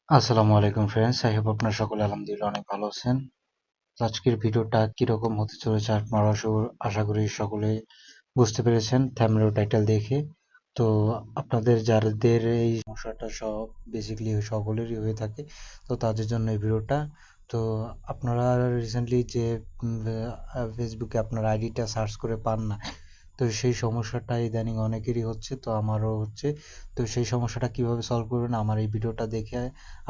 আসসালামু আলাইকুম friends, I hope আপনারা সকলে আলহামদুলিল্লাহ অনেক ভালো আছেন। তো আজকের ভিডিওটা কিরকম হতে চলেছে আপনারা আশা করি সকলে বুঝতে পেরেছেন থাম্বনেল টাইটেল দেখে। তো আপনাদের যাদের এই সমস্যাটা সব বেসিক্যালি সকলেরই হয়ে থাকে, তো তাদের জন্য এই ভিডিওটা। তো আপনারা রিসেন্টলি যে ফেসবুকে আপনার আইডিটা সার্চ করে পান না, তো সেই সমস্যাটা ইদানিং অনেকেরই হচ্ছে, তো আমারও হচ্ছে। তো সেই সমস্যাটা কিভাবে সলভ করবেন আমার এই ভিডিওটা দেখে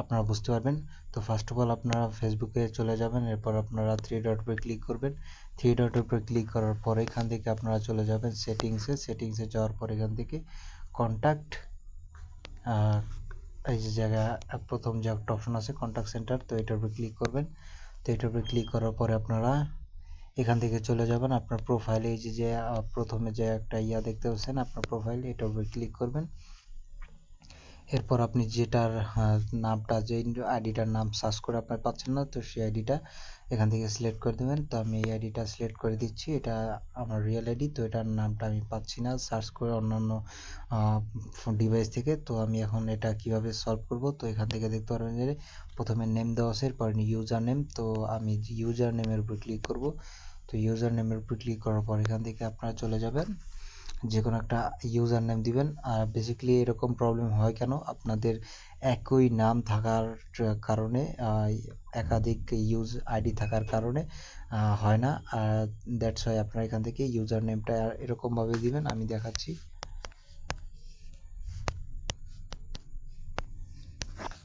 আপনারা বুঝতে পারবেন। তো ফার্স্ট অফ অল আপনারা ফেসবুকে চলে যাবেন, এরপর আপনারা থ্রি ডট উপরে ক্লিক করবেন। থ্রি ডট উপরে ক্লিক করার পর এখান থেকে আপনারা চলে যাবেন সেটিংসে যাওয়ার পর এখান থেকে কন্ট্যাক্ট, এই যে জায়গা প্রথম যে একটা অপশন আছে কন্ট্যাক্ট সেন্টার, তো এটার উপরে ক্লিক করবেন। তো এটার উপরে ক্লিক করার পরে আপনারা এখান থেকে চলে যাবেন আপনার প্রোফাইলে, এই যে প্রথমে যে একটা দেখতে পাচ্ছেন আপনার প্রোফাইল, এটার উপরে ক্লিক করবেন। এরপর আপনি যেটার নামটা, যে আইডিটার নাম সার্চ করে আপনার পাচ্ছেন না, তো সেই আইডিটা এখান থেকে সিলেক্ট করে দেবেন। তো আমি এই আইডিটা সিলেক্ট করে দিচ্ছি, এটা আমার রিয়েল আইডি। তো এটার নামটা আমি পাচ্ছি না সার্চ করে অন্যান্য ডিভাইস থেকে। তো আমি এখন এটা কিভাবে সলভ করব, তো এখান থেকে দেখতে পারবেন যে প্রথমে নেম দেওয়া আছে, এরপর ইউজার নেম। তো আমি ইউজার নেমের উপর ক্লিক করব। তো ইউজার নেমের উপর ক্লিক করার পর এখান থেকে আপনারা চলে যাবেন, যে কোনো একটা ইউজার নেম দিবেন। আর বেসিক্যালি এরকম প্রবলেম হয় কেন, আপনাদের একই নাম থাকার কারণে, একাধিক ইউজ আইডি থাকার কারণে হয় না। দ্যাটস ওয়াই আপনারা এখান থেকে ইউজার নেমটা এরকমভাবে দিবেন, আমি দেখাচ্ছি।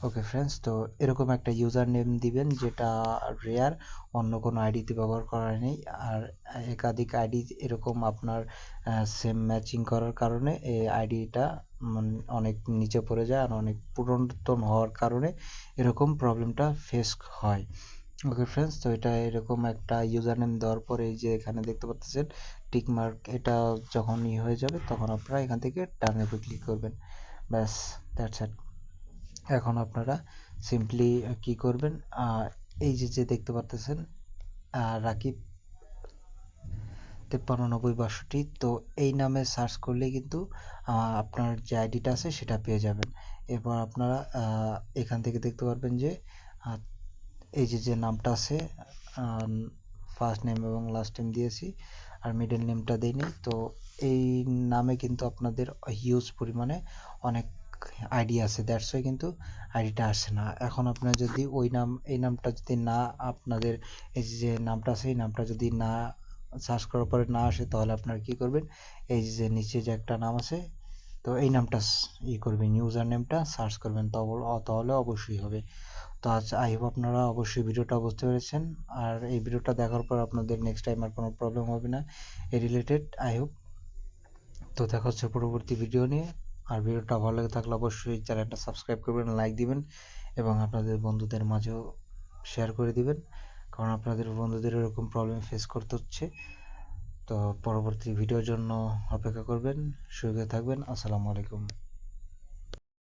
ওকে ফ্রেন্ডস, তো এরকম একটা ইউজার নেম দিবেন যেটা রেয়ার, অন্য কোনো আইডিতে ব্যবহার করা নেই। আর একাধিক আইডি এরকম আপনার সেম ম্যাচিং করার কারণে এই আইডিটা অনেক নিচে পড়ে যায়, আর অনেক পুরাতন হওয়ার কারণে এরকম প্রবলেমটা ফেস হয়। ওকে ফ্রেন্ডস, তো এটা এরকম একটা ইউজার নেম দেওয়ার পরে এই যে এখানে দেখতে পাচ্ছেন টিক মার্ক, এটা যখন হয়ে যাবে তখন আপনারা এখান থেকে ডানে ক্লিক করবেন। ব্যাস, দ্যাটস ইট। এখন আপনারা সিম্পলি কি করবেন, এই যে দেখতে পাচ্ছেন রাকিব 539062, তো এই নামে সার্চ করলে কিন্তু আপনার যে আইডিটা আছে সেটা পেয়ে যাবেন। এরপর আপনারা এখান থেকে দেখতে পারবেন যে এই যে নামটা আছে, ফার্স্ট নেম এবং লাস্ট নেম দিয়েছি, আর মিডল নেমটা দিইনি। তো এই নামে কিন্তু আপনাদের হিউজ পরিমাণে অনেক আইডি আছে, দ্যাটস ওয়াই কিন্তু আইডিটা আসছে না। এখন আপনার যদি এই নামটা যদি না, আপনাদের এই যে নামটা আছে এই নামটা যদি না সার্চ করার পরে না আসে, তাহলে আপনারা কি করবেন, এই যে নিচে যে একটা নাম আছে, তো এই নামটা করবেন, ইউজার নেমটা সার্চ করবেন, তাহলে অবশ্যই হবে। তো আজ আই হোপ আপনারা অবশ্যই ভিডিওটা বুঝতে পেরেছেন, আর এই ভিডিওটা দেখার পর আপনাদের নেক্সট টাইম আর কোনো প্রবলেম হবে না এই রিলেটেড, আই হোপ। তো দেখা হচ্ছে পরবর্তী ভিডিও নিয়ে। আর ভিডিওটা ভালো লাগে থাকলে অবশ্যই চ্যানেলটা সাবস্ক্রাইব করবেন, লাইক দিবেন এবং আপনাদের বন্ধুদের মাঝেও শেয়ার করে দিবেন, কারণ আপনাদের বন্ধুদের এরকম প্রবলেম ফেস করতে হচ্ছে। তো পরবর্তী ভিডিওর জন্য অপেক্ষা করবেন, সুখে থাকবেন। আসসালামু আলাইকুম।